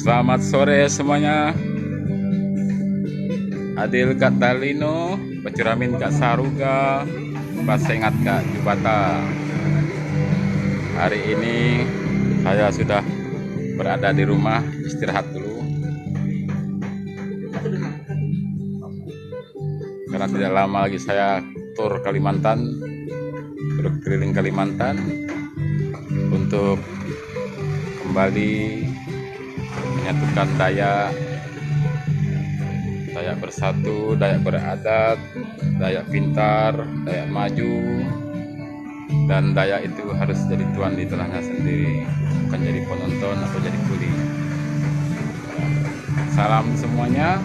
Selamat sore semuanya. Adil Kak Dalino, Bacuramin Kak Saruga, Basengat Kak Jubata. Hari ini saya sudah berada di rumah, istirahat dulu. Karena tidak lama lagi saya tur Kalimantan, berkeliling Kalimantan untuk kembali menyatukan Dayak bersatu, Dayak beradat, Dayak pintar, Dayak maju, dan Dayak itu harus jadi tuan di tanahnya sendiri, bukan jadi penonton atau jadi kuli. Salam semuanya.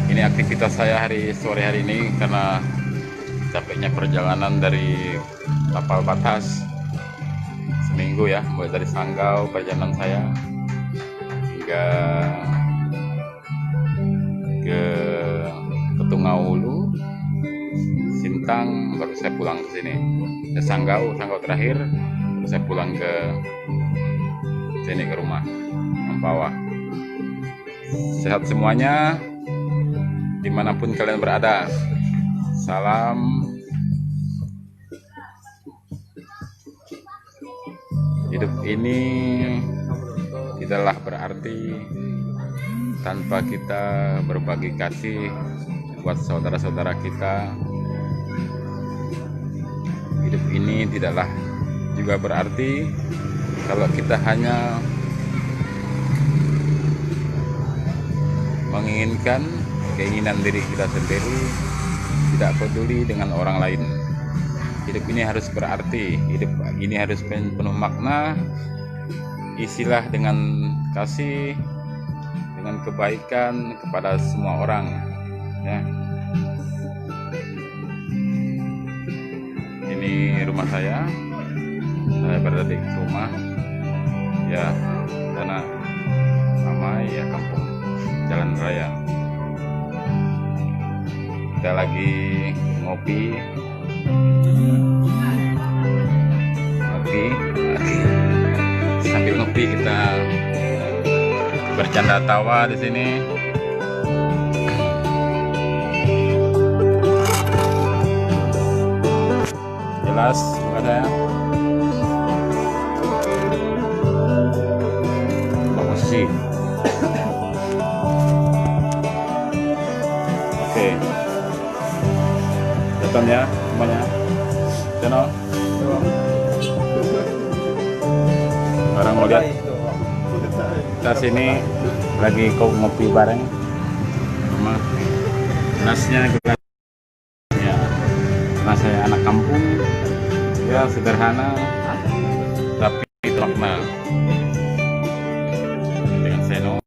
Ini aktivitas saya sore hari ini karena capeknya perjalanan dari Tapal Batas seminggu ya, mulai dari Sanggau perjalanan saya hingga ke Tungau Hulu, Sintang, baru saya pulang ke sini. Ke Sanggau terakhir, baru saya pulang ke sini ke rumah Mempawah. Sehat semuanya dimanapun kalian berada. Salam. Hidup ini tidaklah berarti tanpa kita berbagi kasih buat saudara-saudara kita. Hidup ini tidaklah juga berarti kalau kita hanya menginginkan keinginan diri kita sendiri, tidak peduli dengan orang lain. Hidup ini harus berarti, hidup ini harus penuh makna. Isilah dengan kasih, dengan kebaikan kepada semua orang ya. Ini rumah saya berada di rumah ya, karena ramai ya, kampung jalan raya. Kita lagi ngopi sambil ngopi kita bercanda tawa di sini. Jelas nggak ada ya? Bagus sih. Oke, datang ya semuanya. Channel. Orang mau lihat kita sini lagi ngopi bareng sama gelasnya gelas ya, karena saya anak kampung ya, sederhana tapi makna. Dengan Seno,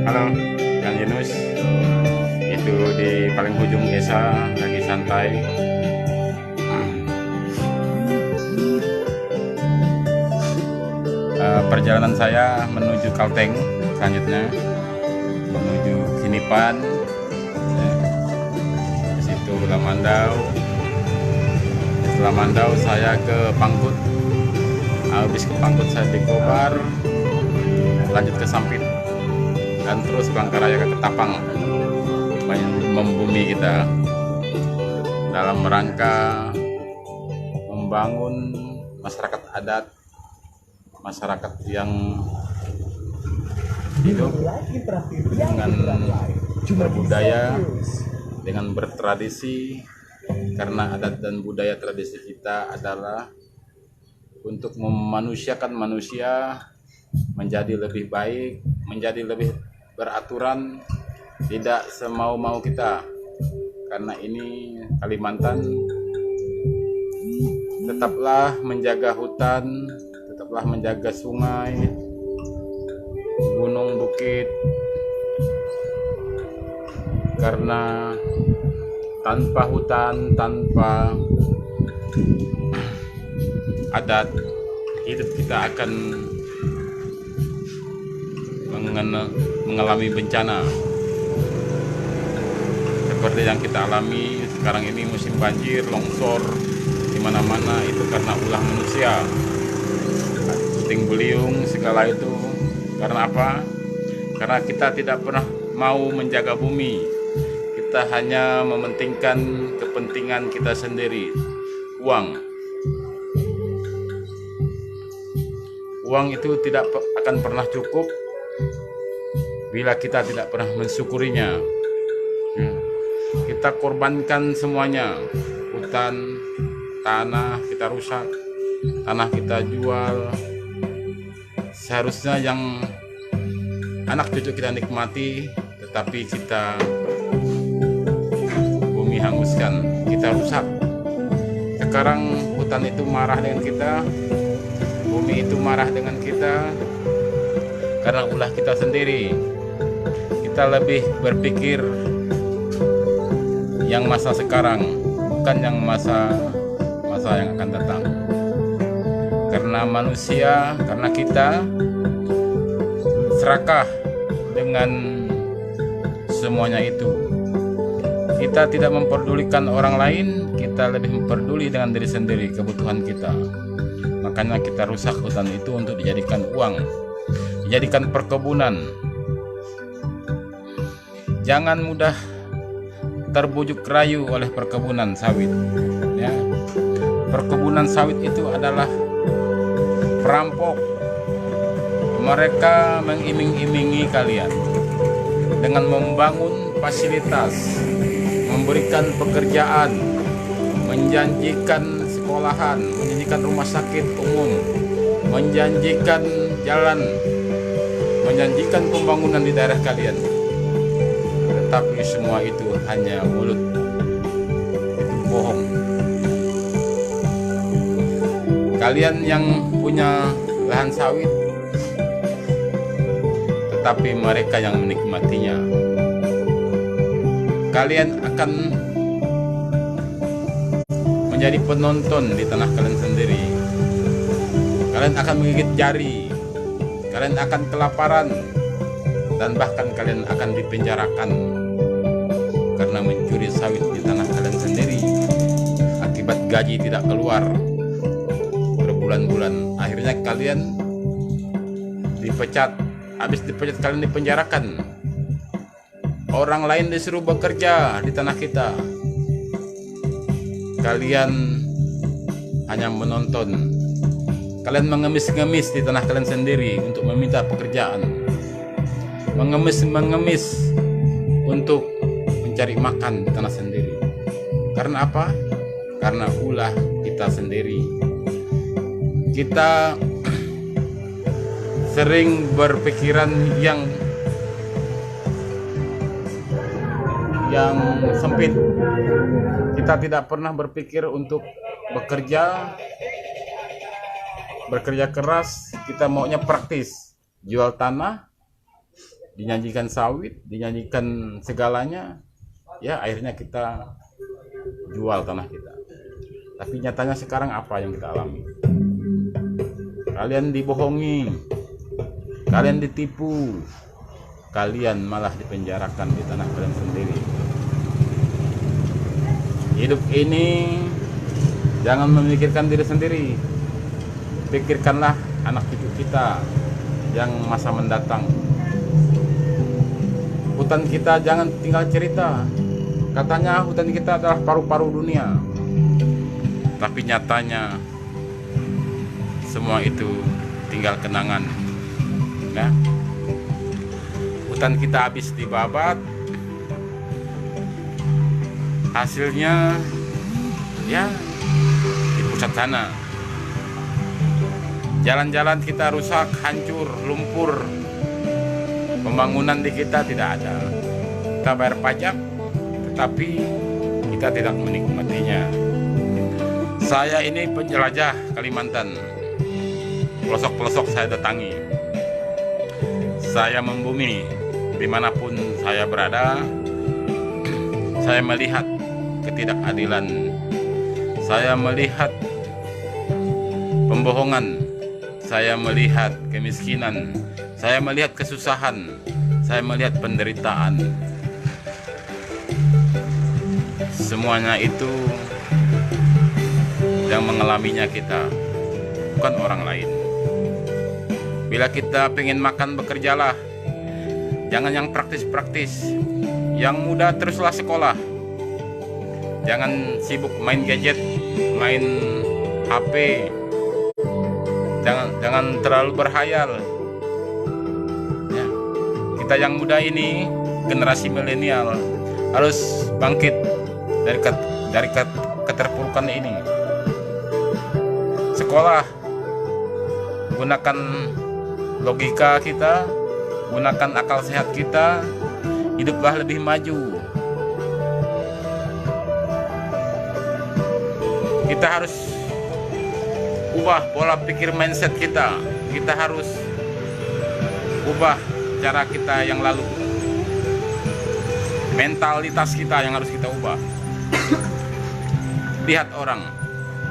halo Kang Yunus, itu di paling ujung desa lagi santai. Perjalanan saya menuju Kalteng, selanjutnya menuju Sinipan ya. Di situ Lamandau. Setelah Mandau saya ke Pangkut. Habis ke Pangkut saya di Kobar, lanjut ke Sampit, dan terus Bangkaraya ke Ketapang, membumi kita dalam rangka membangun masyarakat adat, masyarakat yang hidup dengan berbudaya, dengan bertradisi, karena adat dan budaya tradisi kita adalah untuk memanusiakan manusia menjadi lebih baik, menjadi lebih beraturan, tidak semau-mau kita. Karena ini Kalimantan, tetaplah menjaga hutan, tetaplah menjaga sungai, gunung, bukit, karena tanpa hutan, tanpa adat, hidup kita akan mengalami bencana seperti yang kita alami sekarang ini, musim banjir, longsor, di mana-mana itu karena ulah manusia. Puting beliung segala itu karena apa? Karena kita tidak pernah mau menjaga bumi. Kita hanya mementingkan kepentingan kita sendiri. Uang itu tidak akan pernah cukup bila kita tidak pernah mensyukurinya. Kita korbankan semuanya. Hutan, tanah kita rusak, tanah kita jual. Seharusnya yang anak cucu kita nikmati, tetapi kita bumi hanguskan, kita rusak. Sekarang hutan itu marah dengan kita, bumi itu marah dengan kita karena ulah kita sendiri. Kita lebih berpikir yang masa sekarang, bukan yang masa yang akan datang. Karena manusia, karena kita serakah dengan semuanya itu. Kita tidak memperdulikan orang lain, kita lebih memperduli dengan diri sendiri, kebutuhan kita. Makanya kita rusak hutan itu untuk dijadikan uang, dijadikan perkebunan. Jangan mudah terbujuk rayu oleh perkebunan sawit. Ya. Perkebunan sawit itu adalah perampok. Mereka mengiming-imingi kalian dengan membangun fasilitas, memberikan pekerjaan, menjanjikan sekolahan, menjanjikan rumah sakit umum, menjanjikan jalan, menjanjikan pembangunan di daerah kalian. Tetapi semua itu hanya mulut, itu bohong. Kalian yang punya lahan sawit, tetapi mereka yang menikmatinya. Kalian akan menjadi penonton di tanah kalian sendiri. Kalian akan menggigit jari, kalian akan kelaparan, dan bahkan kalian akan dipenjarakan karena mencuri sawit di tanah kalian sendiri. Akibat gaji tidak keluar berbulan-bulan, akhirnya kalian dipecat. Habis dipecat kalian dipenjarakan. Orang lain disuruh bekerja di tanah kita. Kalian hanya menonton. Kalian mengemis-ngemis di tanah kalian sendiri untuk meminta pekerjaan. Mengemis untuk mencari makan di tanah sendiri. Karena apa? Karena ulah kita sendiri. Kita sering berpikiran yang sempit. Kita tidak pernah berpikir untuk bekerja keras. Kita maunya praktis, jual tanah, dinyanyikan sawit, dinyanyikan segalanya, ya akhirnya kita jual tanah kita. Tapi nyatanya sekarang apa yang kita alami? Kalian dibohongi, kalian ditipu, kalian malah dipenjarakan di tanah kalian sendiri. Hidup ini jangan memikirkan diri sendiri, pikirkanlah anak cucu kita yang masa mendatang. Hutan kita jangan tinggal cerita. Katanya hutan kita adalah paru-paru dunia. Tapi nyatanya semua itu tinggal kenangan. Ya. Hutan kita habis dibabat. Hasilnya ya di pusat sana. Jalan-jalan kita rusak, hancur, lumpur. Pembangunan di kita tidak ada. Kita bayar pajak, tetapi kita tidak menikmatinya. Saya ini penjelajah Kalimantan. Pelosok-pelosok saya datangi. Saya membumi dimanapun saya berada. Saya melihat ketidakadilan. Saya melihat pembohongan. Saya melihat kemiskinan. Saya melihat kesusahan. Saya melihat penderitaan. Semuanya itu yang mengalaminya kita, bukan orang lain. Bila kita pengen makan, bekerjalah. Jangan yang praktis-praktis. Yang muda teruslah sekolah. Jangan sibuk main gadget, main HP. Jangan terlalu berhayal. Ya. Kita yang muda ini, generasi milenial, harus bangkit dari keterpurukan ini. Sekolah, gunakan logika kita, gunakan akal sehat kita, hiduplah lebih maju. Kita harus ubah pola pikir mindset kita. Kita harus ubah cara kita yang lalu. Mentalitas kita yang harus kita ubah. Lihat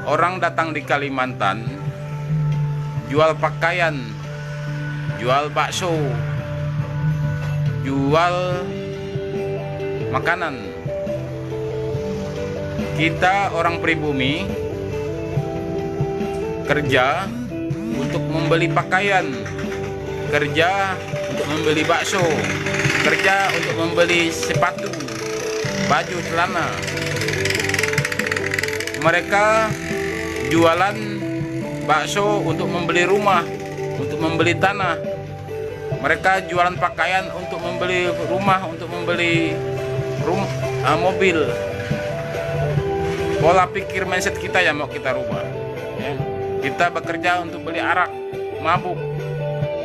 orang datang di Kalimantan, jual pakaian, jual bakso, jual makanan. Kita orang pribumi kerja untuk membeli pakaian, kerja untuk membeli bakso, kerja untuk membeli sepatu, baju, celana. Mereka jualan bakso untuk membeli rumah, untuk membeli tanah. Mereka jualan pakaian untuk membeli rumah, untuk membeli mobil. Pola pikir mindset kita yang mau kita rubah. Ya. Kita bekerja untuk beli arak, mabuk.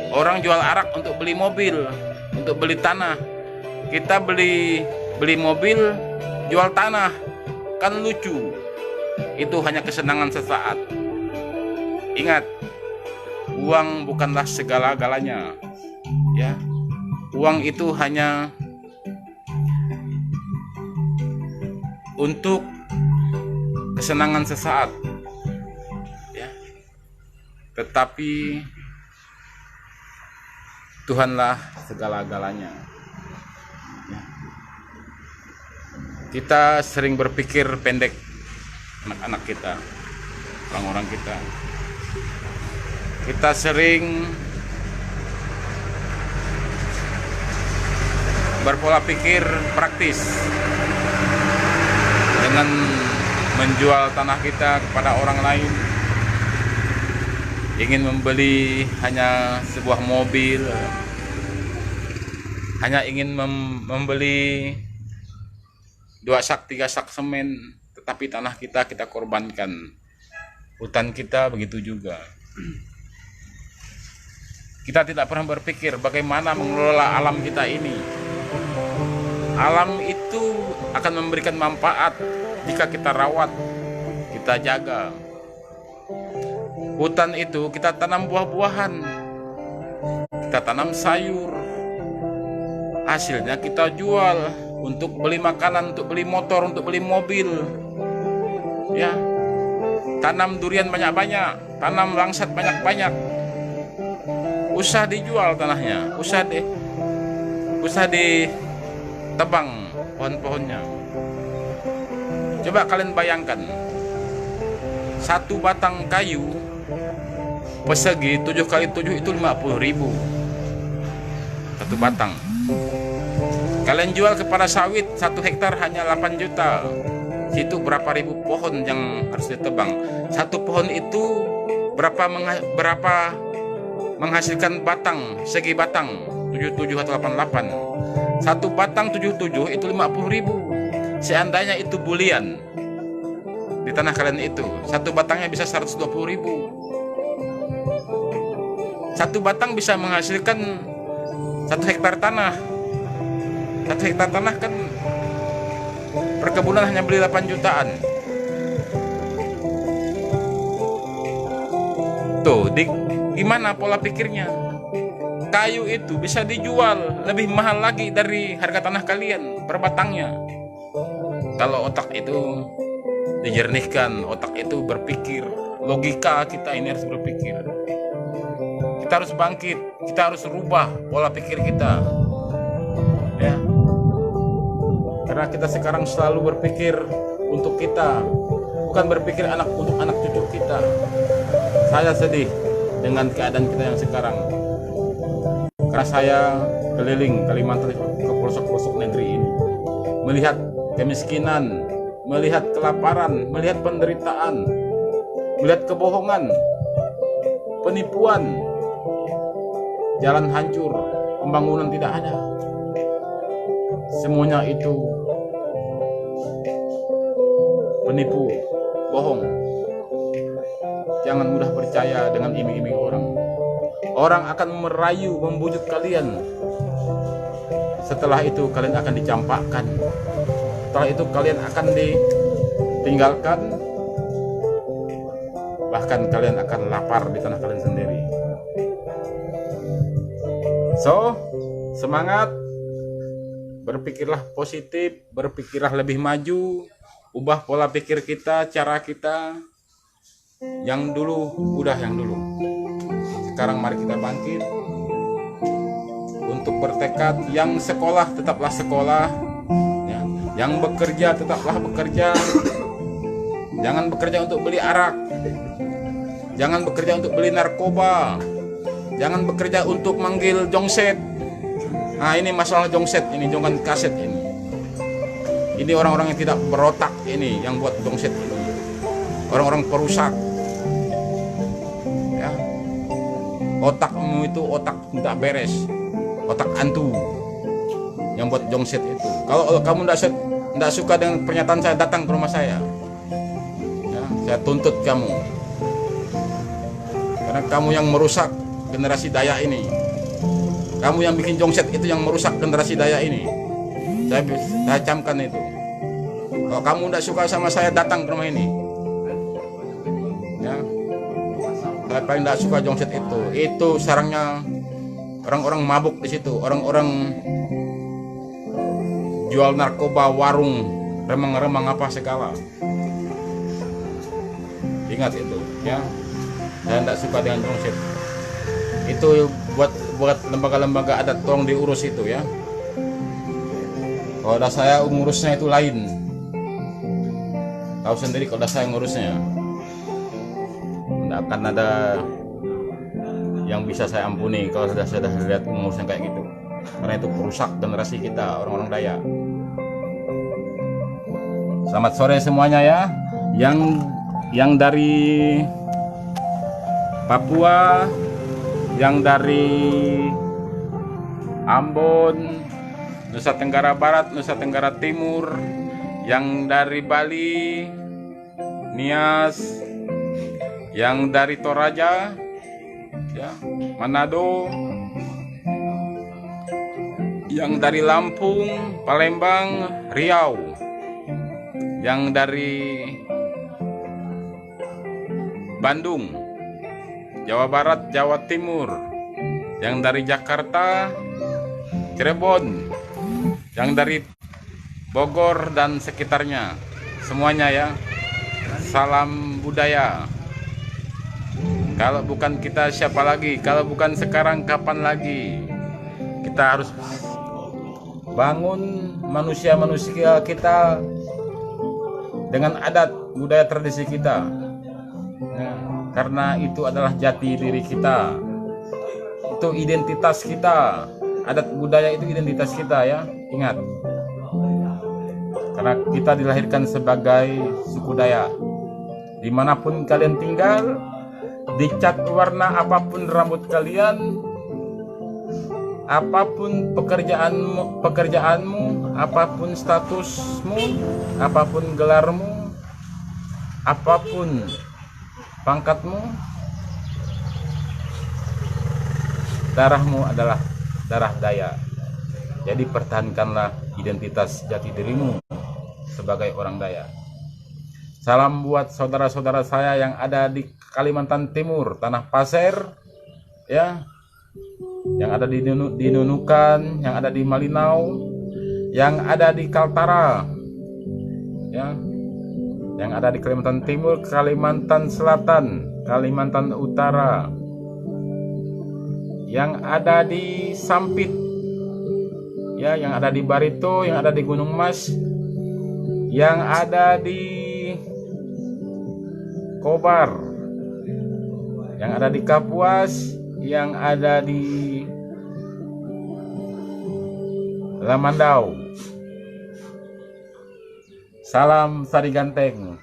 Orang jual arak untuk beli mobil, untuk beli tanah. Kita beli mobil, jual tanah. Kan lucu. Itu hanya kesenangan sesaat. Ingat, uang bukanlah segala-galanya. Ya. Uang itu hanya untuk kesenangan sesaat. Ya. Tetapi Tuhanlah segala-galanya. Ya. Kita sering berpikir pendek, anak-anak kita, orang-orang kita. Kita sering berpola pikir praktis dengan menjual tanah kita kepada orang lain, ingin membeli hanya sebuah mobil, hanya ingin membeli 2 sak 3 sak semen, tetapi tanah kita korbankan, hutan kita begitu juga. Kita tidak pernah berpikir bagaimana mengelola alam kita ini. Alam itu akan memberikan manfaat jika kita rawat, kita jaga. Hutan itu kita tanam buah-buahan, kita tanam sayur. Hasilnya kita jual untuk beli makanan, untuk beli motor, untuk beli mobil. Ya. Tanam durian banyak-banyak, tanam langsat banyak-banyak. Usah dijual tanahnya, usah ditebang pohon-pohonnya. Coba kalian bayangkan, 1 batang kayu persegi 7 kali 7 itu 50.000. 1 batang. Kalian jual kepada sawit 1 hektar hanya 8 juta. Situ berapa ribu pohon yang harus ditebang. 1 pohon itu berapa menghasilkan batang, segi batang 77 atau 88. 1 batang 77 itu 50.000. Seandainya itu bulian di tanah kalian itu, 1 batangnya bisa 120.000. 1 batang bisa menghasilkan 1 hektar tanah. 1 hektar tanah kan perkebunan hanya beli 8 jutaan. Tuh, gimana pola pikirnya? Kayu itu bisa dijual lebih mahal lagi dari harga tanah kalian per batangnya. Kalau otak itu dijernihkan, otak itu berpikir, logika kita ini harus berpikir. Kita harus bangkit, kita harus rubah pola pikir kita. Ya. Karena kita sekarang selalu berpikir untuk kita, bukan berpikir untuk anak cucu kita. Saya sedih dengan keadaan kita yang sekarang, karena saya keliling Kalimantan ke pelosok-pelosok negeri ini, melihat kemiskinan, melihat kelaparan, melihat penderitaan, melihat kebohongan, penipuan, jalan hancur, pembangunan tidak ada. Semuanya itu penipu, bohong. Jangan mudah percaya dengan iming-iming orang. Orang akan merayu, membujuk kalian. Setelah itu kalian akan dicampakkan. Setelah itu kalian akan ditinggalkan. Bahkan kalian akan lapar di tanah kalian sendiri. So, semangat. Berpikirlah positif, berpikirlah lebih maju, ubah pola pikir kita, cara kita. Yang dulu udah yang dulu. Sekarang mari kita bangkit untuk bertekad. Yang sekolah tetaplah sekolah, ya. Yang bekerja tetaplah bekerja. Jangan bekerja untuk beli arak, jangan bekerja untuk beli narkoba, jangan bekerja untuk manggil jongset. Nah, ini masalah jongset, ini jongan kaset ini. Ini orang-orang yang tidak berotak ini yang buat jongset ini. Orang-orang perusak. Ya. Otakmu itu otak tidak beres. Otak antu yang buat jongset itu. Kalau kamu tidak suka dengan pernyataan saya, datang ke rumah saya. Ya, saya tuntut kamu. Karena kamu yang merusak generasi Dayak ini. Kamu yang bikin jongset itu yang merusak generasi Dayak ini. Saya camkan itu. Kalau kamu tidak suka sama saya, datang ke rumah ini. Ya. Saya paling tidak suka jongset itu. Itu sarangnya orang-orang mabuk di situ, orang-orang jual narkoba, warung, remang-remang apa segala. Ingat itu, ya. Saya tidak suka dengan jongset. Itu buat lembaga-lembaga adat, tolong diurus itu, ya. Kalau saya ngurusnya itu lain. Tahu sendiri kalau saya ngurusnya. Tidak akan ada yang bisa saya ampuni kalau sudah lihat ngurusnya kayak gitu. Karena itu perusak generasi kita, orang-orang Dayak. Selamat sore semuanya, ya. Yang dari Papua, yang dari Ambon, Nusa Tenggara Barat, Nusa Tenggara Timur, yang dari Bali, Nias, yang dari Toraja, ya, Manado, yang dari Lampung, Palembang, Riau, yang dari Bandung, Jawa Barat, Jawa Timur, yang dari Jakarta, Cirebon, yang dari Bogor dan sekitarnya, semuanya, ya. Salam budaya. Kalau bukan kita, siapa lagi? Kalau bukan sekarang, kapan lagi? Kita harus bangun manusia-manusia kita dengan adat budaya tradisi kita, ya. Karena itu adalah jati diri kita, itu identitas kita. Adat budaya itu identitas kita, ya. Ingat, karena kita dilahirkan sebagai suku Dayak. Dimanapun kalian tinggal, dicat warna apapun rambut kalian, apapun pekerjaanmu, apapun statusmu, apapun gelarmu, apapun pangkatmu, darahmu adalah darah Dayak. Jadi pertahankanlah identitas jati dirimu sebagai orang Dayak. Salam buat saudara-saudara saya yang ada di Kalimantan Timur, Tanah Pasir, ya, yang ada di Nunukan, yang ada di Malinau, yang ada di Kaltara, ya, yang ada di Kalimantan Timur, Kalimantan Selatan, Kalimantan Utara, yang ada di Sampit, ya, yang ada di Barito, yang ada di Gunung Mas, yang ada di Kobar, yang ada di Kapuas, yang ada di Lamandau. Salam Sari Ganteng.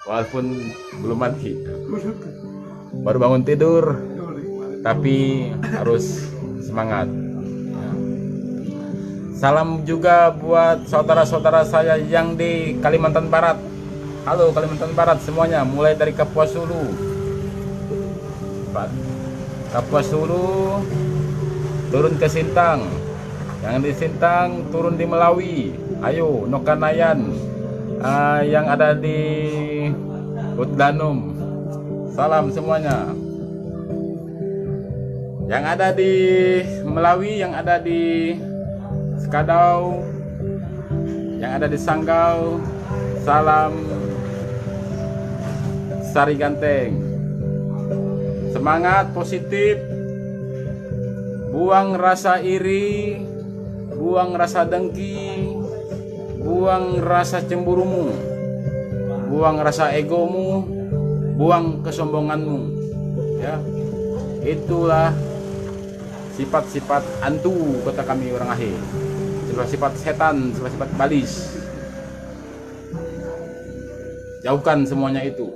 Walaupun belum mati, baru bangun tidur, tapi harus semangat. Salam juga buat saudara-saudara saya yang di Kalimantan Barat. Halo Kalimantan Barat semuanya, mulai dari Kapuas Hulu. Kapuas Hulu turun ke Sintang, yang di Sintang turun di Melawi. Ayo Nokanayan, yang ada di Utdanum. Salam semuanya. Yang ada di Melawi, yang ada di Skadau, yang ada di Sanggau, salam Sari Ganteng. Semangat positif, buang rasa iri, buang rasa dengki, buang rasa cemburumu, buang rasa egomu, buang kesombonganmu. Ya, itulah sifat-sifat antu, kata kami orang Ahe. Sifat-sifat setan, sifat-sifat balis. Jauhkan semuanya itu.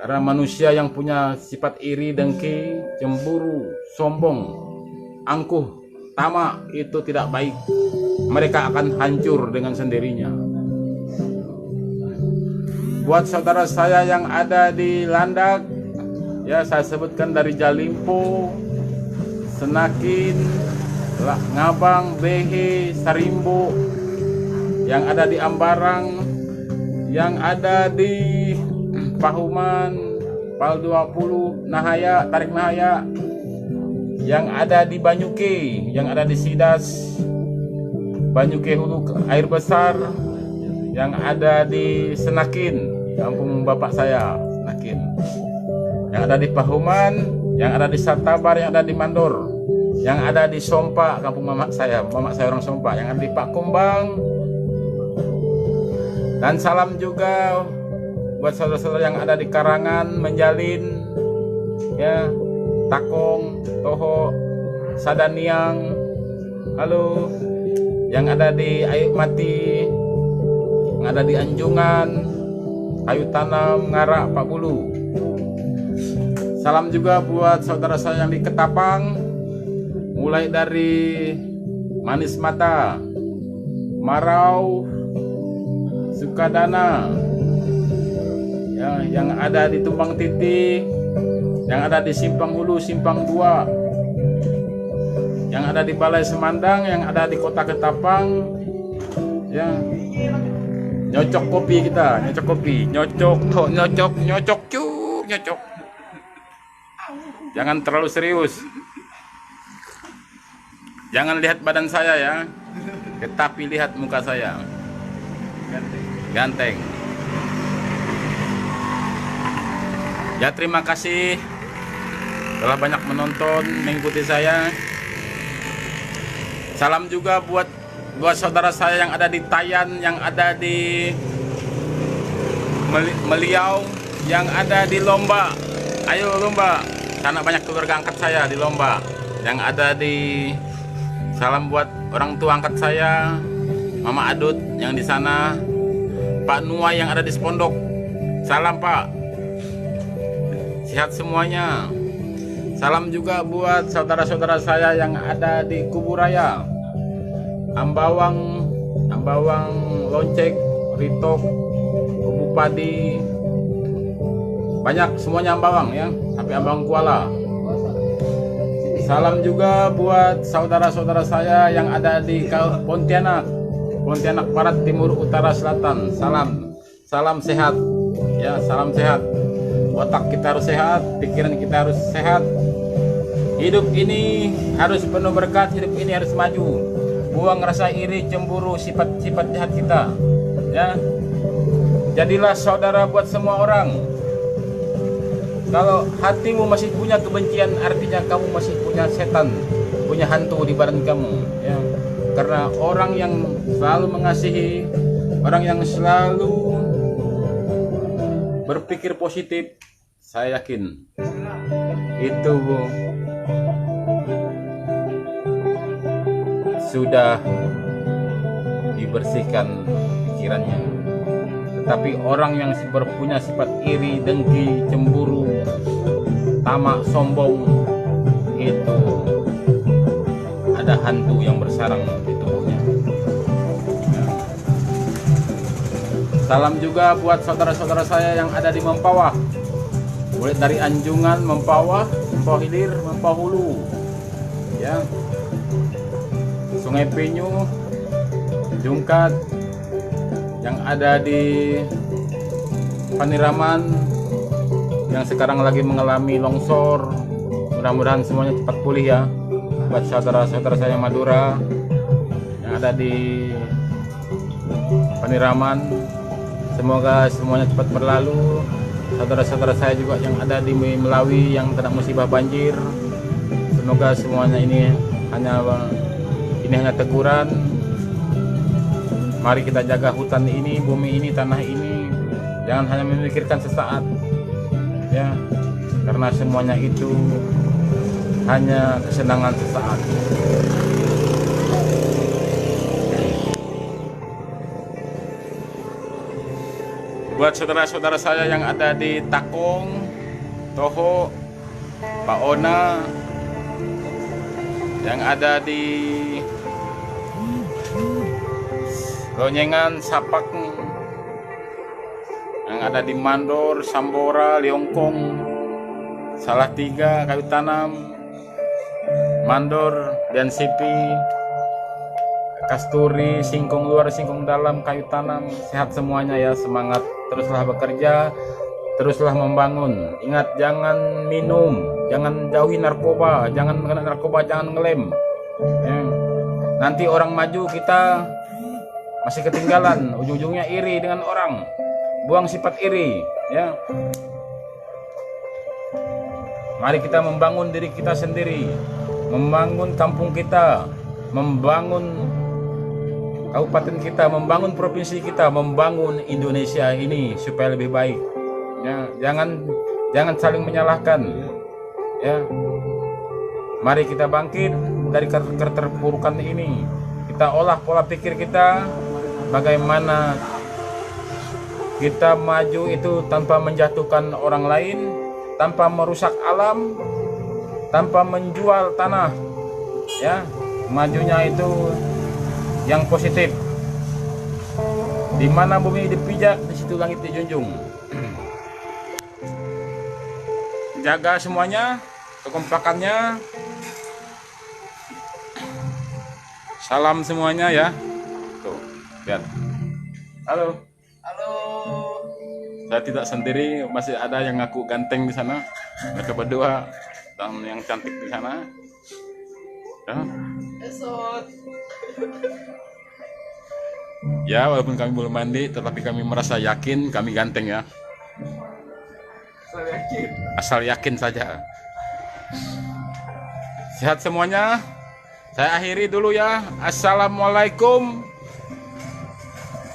Karena manusia yang punya sifat iri, dengki, cemburu, sombong, angkuh, tamak, itu tidak baik. Mereka akan hancur dengan sendirinya. Buat saudara saya yang ada di Landak, ya saya sebutkan dari Jalimpo, Senakin, Ngabang, Behe, Sarimbo, yang ada di Ambarang, yang ada di Pahuman, Pal 20, Nahaya, Tarik Nahaya, yang ada di Banyuke, yang ada di Sidas, Banyuke Hulu Air Besar, yang ada di Senakin, kampung bapak saya, Senakin, yang ada di Pahuman, yang ada di Satabar, yang ada di Mandor, yang ada di Sompa, kampung mama saya orang Sompa, yang ada di Pak Kumbang. Dan salam juga buat saudara-saudara yang ada di Karangan, Menjalin, ya, Takong, Toho, Sadaniang, halo, yang ada di Ayu Mati, yang ada di Anjungan, Ayu Tanam, Ngarak, Pak Bulu. Salam juga buat saudara saya yang di Ketapang, mulai dari Manis Mata, Marau, Sukadana, ya, yang ada di Tumpang Titi, yang ada di Simpang Hulu, Simpang 2, yang ada di Balai Semandang, yang ada di Kota Ketapang, ya. Nyocok kopi kita, nyocok kopi, nyocok. Jangan terlalu serius. Jangan lihat badan saya ya, tetapi lihat muka saya. Ganteng. Ya, terima kasih telah banyak menonton, mengikuti saya. Salam juga buat saudara saya yang ada di Tayan, yang ada di Meliau, yang ada di Lomba. Ayo Lomba, karena banyak keluarga angkat saya di Lomba. Yang ada di, salam buat orang tua angkat saya, Mama Adut yang di sana, Pak Nuai yang ada di Spondok. Salam Pak, sehat semuanya. Salam juga buat saudara-saudara saya yang ada di Kuburaya, Ambawang, Loncek, Ritok, Kubu Padi, banyak semuanya Ambawang ya, sampai Ambawang Kuala. Salam juga buat saudara-saudara saya yang ada di Pontianak Barat, Timur, Utara, Selatan. Salam sehat ya, salam sehat. Otak kita harus sehat, pikiran kita harus sehat. Hidup ini harus penuh berkat, hidup ini harus maju. Buang rasa iri, cemburu, sifat-sifat jahat kita ya. Jadilah saudara buat semua orang. Kalau hatimu masih punya kebencian, artinya kamu masih punya setan, punya hantu di badan kamu ya. Karena orang yang selalu mengasihi, orang yang selalu berpikir positif, saya yakin itu sudah dibersihkan pikirannya. Tetapi orang yang berpunya sifat iri, dengki, cemburu, tamak, sombong, itu ada hantu yang bersarang di tubuhnya. Salam juga buat saudara-saudara saya yang ada di Mempawah, mulai dari Anjungan, Mempawah, Mempawah Hilir, Mempawah Hulu, ya, Sungai Penyu, Jungkat, yang ada di Paniraman, yang sekarang lagi mengalami longsor. Mudah-mudahan semuanya cepat pulih ya. Buat saudara-saudara saya Madura yang ada di Paniraman, semoga semuanya cepat berlalu. Saudara-saudara saya juga yang ada di Melawi yang kena musibah banjir, semoga semuanya ini hanya teguran. Mari kita jaga hutan ini, bumi ini, tanah ini, jangan hanya memikirkan sesaat, ya, karena semuanya itu hanya kesenangan sesaat. Buat saudara-saudara saya yang ada di Takung, Toho, Paona, yang ada di Lonyengan, Sapak, yang ada di Mandor, Sambora, Liongkong, Salatiga, Kayu Tanam, Mandor, dan Sipi, Kasturi, Singkong Luar, Singkong Dalam, Kayu Tanam. Sehat semuanya ya, semangat, teruslah bekerja, teruslah membangun. Ingat, jangan minum, jangan jauhi narkoba, jangan kena narkoba, jangan ngelem ya. Nanti orang maju, kita masih ketinggalan, ujung-ujungnya iri dengan orang. Buang sifat iri ya. Mari kita membangun diri kita sendiri, membangun kampung kita, membangun kabupaten kita, membangun provinsi kita, membangun Indonesia ini supaya lebih baik ya. Jangan saling menyalahkan ya. Mari kita bangkit dari keterpurukan ini. Kita olah pola pikir kita, bagaimana kita maju itu tanpa menjatuhkan orang lain, tanpa merusak alam, tanpa menjual tanah ya. Majunya itu yang positif. Di mana bumi dipijak, di situ langit dijunjung. Jaga semuanya, kekompakannya. Salam semuanya ya. Tuh, lihat. Halo. Halo. Saya tidak sendiri, masih ada yang ngaku ganteng di sana. Mereka berdua dan yang cantik di sana. Ya. Esot. Ya, walaupun kami belum mandi, tetapi kami merasa yakin kami ganteng ya. Saya yakin. Asal yakin saja. Sehat semuanya. Saya akhiri dulu ya. Assalamualaikum.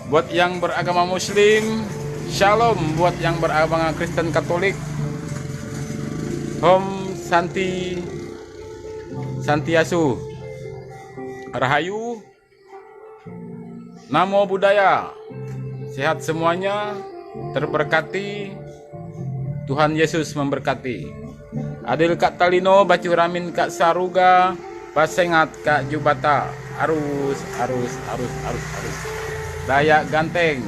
Buat yang beragama Muslim, Shalom. Buat yang beragama Kristen Katolik, Om Santiasu, Rahayu, Namo Buddhaya. Sehat semuanya, terberkati. Tuhan Yesus memberkati. Adil Kak Talino, Bacu Ramin Kak Saruga, Pasengat Kak Jubata, arus. Dayak ganteng.